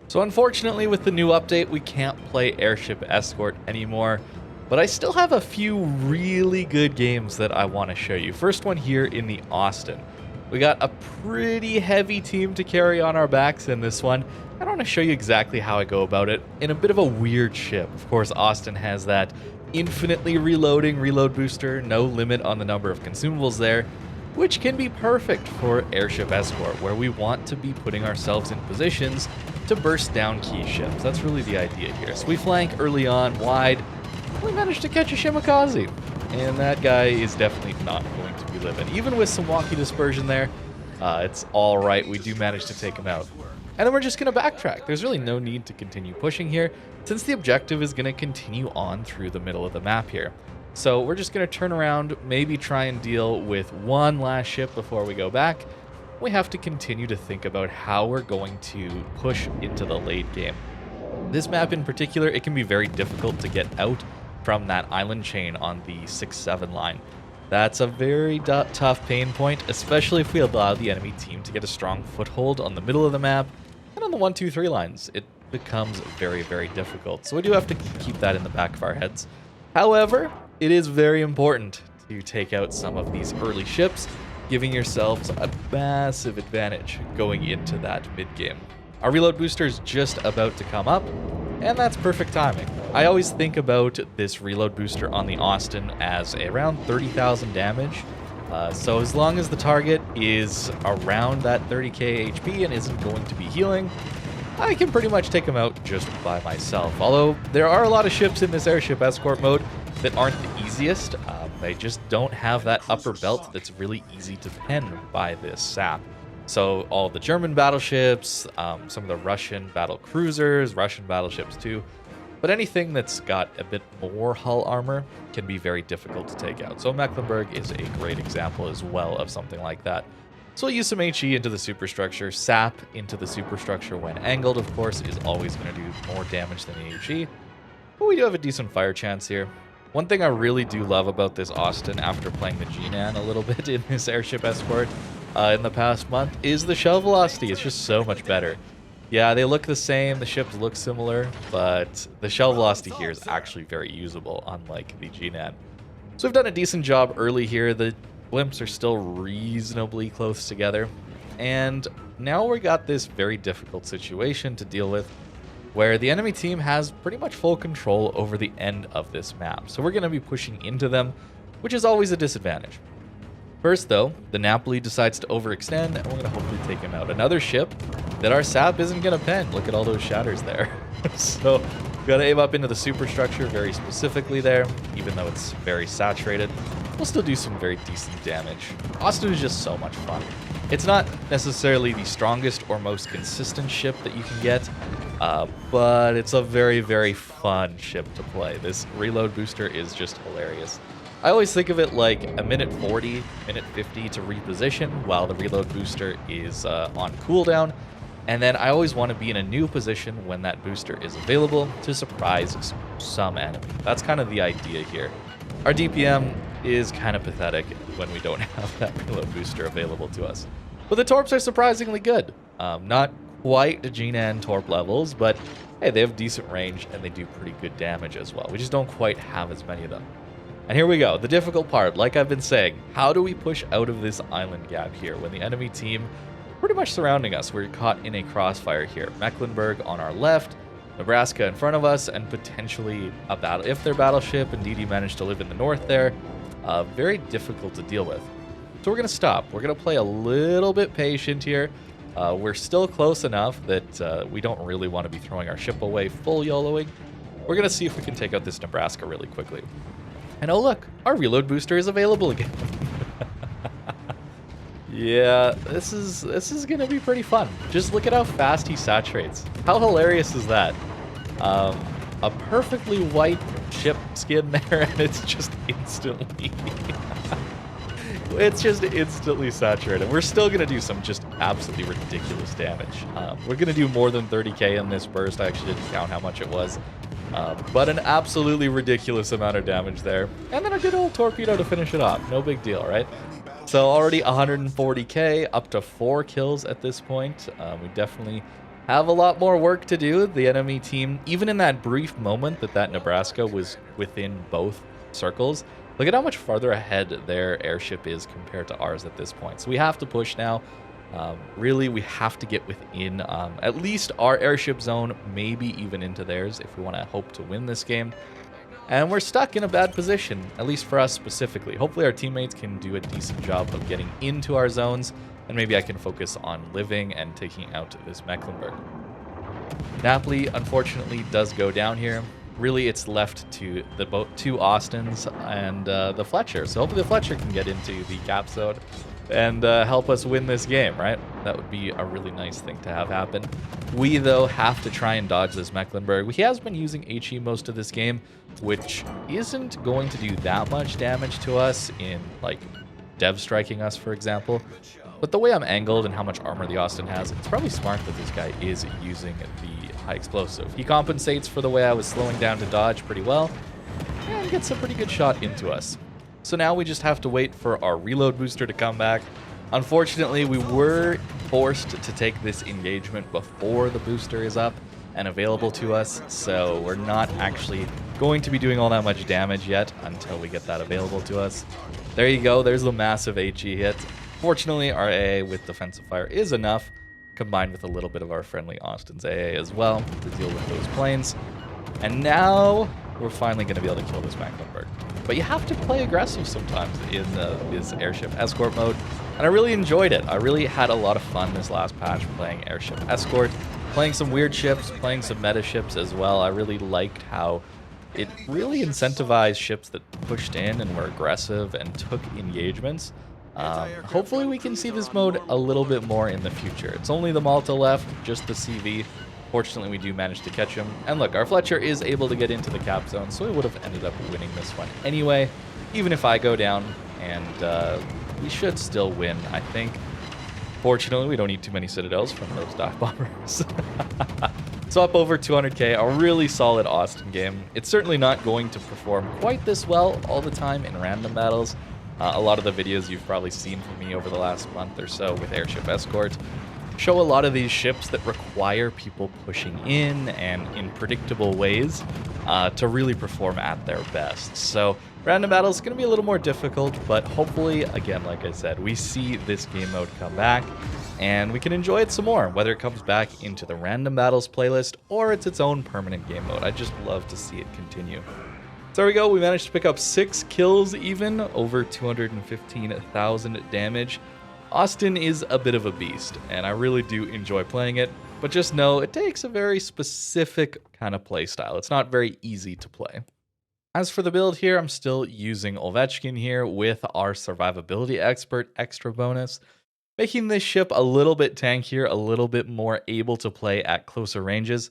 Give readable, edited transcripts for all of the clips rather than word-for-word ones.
So unfortunately with the new update, we can't play Airship Escort anymore, but I still have a few really good games that I want to show you. First one here in the Austin. We got a pretty heavy team to carry on our backs in this one. I want to show you exactly how I go about it in a bit of a weird ship. Of course, Austin has that infinitely reloading reload booster, no limit on the number of consumables there, which can be perfect for Airship Escort, where we want to be putting ourselves in positions to burst down key ships. That's really the idea here. So we flank early on, wide. We managed to catch a Shimakaze, and that guy is definitely not going to be living. Even with some wonky dispersion there, it's all right. We do manage to take him out. And then we're just going to backtrack. There's really no need to continue pushing here, since the objective is going to continue on through the middle of the map here. So we're just going to turn around, maybe try and deal with one last ship before we go back. We have to continue to think about how we're going to push into the late game. This map in particular, it can be very difficult to get out from that island chain on the 6-7 line. That's a very tough pain point, especially if we allow the enemy team to get a strong foothold on the middle of the map and on the 1-2-3 lines. It becomes very, very difficult. So we do have to keep that in the back of our heads. However, it is very important to take out some of these early ships, giving yourselves a massive advantage going into that mid-game. Our reload booster is just about to come up, and that's perfect timing. I always think about this reload booster on the Austin as around 30,000 damage. So as long as the target is around that 30k HP and isn't going to be healing, I can pretty much take him out just by myself. Although there are a lot of ships in this Airship Escort mode that aren't the easiest. They just don't have that upper belt that's really easy to pen by this sap. So all the German battleships, some of the Russian battle cruisers, Russian battleships too, but anything that's got a bit more hull armor can be very difficult to take out. So Mecklenburg is a great example as well of something like that. So we'll use some HE into the superstructure. Sap into the superstructure when angled, of course, is always going to do more damage than the HE. But we do have a decent fire chance here. One thing I really do love about this Austin after playing the Jinan a little bit in this Airship Escort in the past month is the shell velocity. It's just so much better. Yeah, they look the same, the ships look similar, but the shell velocity here is actually very usable, unlike the Jinan. So we've done a decent job early here. The blimps are still reasonably close together. And now we got this very difficult situation to deal with, where the enemy team has pretty much full control over the end of this map. So we're going to be pushing into them, which is always a disadvantage. First, though, the Napoli decides to overextend, and we're going to hopefully take him out. Another ship that our sap isn't going to pen. Look at all those shatters there. So we've got to aim up into the superstructure very specifically there, even though it's very saturated. We'll still do some very decent damage. Austin is just so much fun. It's not necessarily the strongest or most consistent ship that you can get, but it's a very, very fun ship to play. This reload booster is just hilarious. I always think of it like a minute 40, minute 50 to reposition while the reload booster is on cooldown. And then I always want to be in a new position when that booster is available to surprise some enemy. That's kind of the idea here. Our DPM is kind of pathetic when we don't have that reload booster available to us. But the torps are surprisingly good. Not quite the Jinan torp levels, but hey, they have decent range and they do pretty good damage as well. We just don't quite have as many of them. And here we go, the difficult part. Like I've been saying, how do we push out of this island gap here when the enemy team pretty much surrounding us? We're caught in a crossfire here. Mecklenburg on our left, Nebraska in front of us, and potentially a battle. If their battleship indeed managed to live in the north there, very difficult to deal with. So we're going to stop. We're going to play a little bit patient here. We're still close enough that we don't really want to be throwing our ship away full YOLOing. We're going to see if we can take out this Nebraska really quickly. And oh look, our reload booster is available again. Yeah, this is gonna be pretty fun. Just look at how fast he saturates. How hilarious is that? A perfectly white ship skin there, and it's just instantly it's just instantly saturated. We're still gonna do some just absolutely ridiculous damage. We're gonna do more than 30k in this burst. I actually didn't count how much it was. But an absolutely ridiculous amount of damage there. And then a good old torpedo to finish it off. No big deal, right? So already 140k, up to 4 kills at this point. We definitely have a lot more work to do. The enemy team, even in that brief moment that Nebraska was within both circles, look at how much farther ahead their airship is compared to ours at this point. So we have to push now. Really, we have to get within at least our airship zone, maybe even into theirs if we want to hope to win this game. And we're stuck in a bad position, at least for us specifically. Hopefully our teammates can do a decent job of getting into our zones, and maybe I can focus on living and taking out this Mecklenburg. Napoli, unfortunately, does go down here. Really, it's left to the two Austins and the Fletcher. So hopefully the Fletcher can get into the cap zone and help us win this game, right? That would be a really nice thing to have happen. We, though, have to try and dodge this Mecklenburg. He has been using HE most of this game, which isn't going to do that much damage to us in, like, dev striking us, for example. But the way I'm angled and how much armor the Austin has, it's probably smart that this guy is using the high explosive. He compensates for the way I was slowing down to dodge pretty well, and gets a pretty good shot into us. So now we just have to wait for our reload booster to come back. Unfortunately, we were forced to take this engagement before the booster is up and available to us, so we're not actually going to be doing all that much damage yet until we get that available to us. There you go, there's the massive HE hit. Fortunately, our AA with defensive fire is enough, combined with a little bit of our friendly Austin's AA as well to deal with those planes. And now we're finally going to be able to kill this Mecklenburg. But you have to play aggressive sometimes in this Airship Escort mode, and I really enjoyed it. I really had a lot of fun this last patch playing Airship Escort, playing some weird ships, playing some meta ships as well. I really liked how it really incentivized ships that pushed in and were aggressive and took engagements. Hopefully we can see this mode a little bit more in the future. It's only the Malta left, just the CV. Fortunately, we do manage to catch him. And look, our Fletcher is able to get into the cap zone, so we would have ended up winning this one anyway, even if I go down. And we should still win, I think. Fortunately, we don't need too many Citadels from those dive bombers. So up over 200k, a really solid Austin game. It's certainly not going to perform quite this well all the time in random battles. A lot of the videos you've probably seen from me over the last month or so with Airship Escort show a lot of these ships that require people pushing in and in predictable ways to really perform at their best. So random battles is going to be a little more difficult, but hopefully, again, like I said, we see this game mode come back and we can enjoy it some more, whether it comes back into the random battles playlist or it's its own permanent game mode. I'd just love to see it continue. So there we go, we managed to pick up 6 kills even, over 215,000 damage. Austin is a bit of a beast, and I really do enjoy playing it, but just know it takes a very specific kind of play style. It's not very easy to play. As for the build here, I'm still using Ovechkin here with our Survivability Expert extra bonus, making this ship a little bit tankier, a little bit more able to play at closer ranges.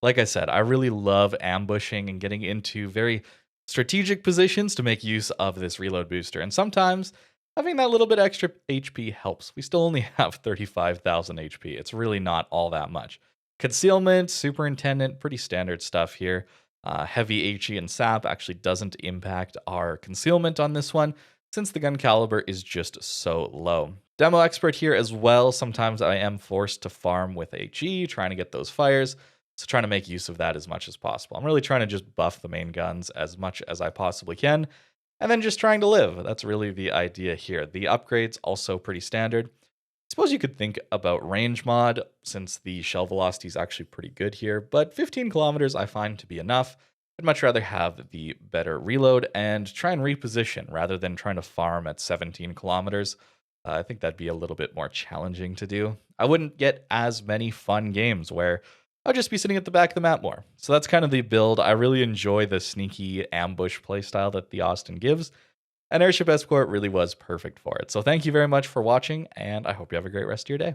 Like I said, I really love ambushing and getting into very strategic positions to make use of this reload booster, and sometimes having that little bit extra HP helps. We still only have 35,000 HP. It's really not all that much. Concealment, Superintendent, pretty standard stuff here. Heavy HE and SAP actually doesn't impact our concealment on this one, since the gun caliber is just so low. Demo Expert here as well. Sometimes I am forced to farm with HE, trying to get those fires, so trying to make use of that as much as possible. I'm really trying to just buff the main guns as much as I possibly can, and then just trying to live. That's really the idea here. The upgrades also pretty standard. I suppose you could think about range mod, since the shell velocity is actually pretty good here, but 15 kilometers I find to be enough. I'd much rather have the better reload and try and reposition rather than trying to farm at 17 kilometers. I think that'd be a little bit more challenging to do. I wouldn't get as many fun games where I'll just be sitting at the back of the map more. So that's kind of the build. I really enjoy the sneaky ambush playstyle that the Austin gives, and Airship Escort really was perfect for it. So thank you very much for watching, and I hope you have a great rest of your day.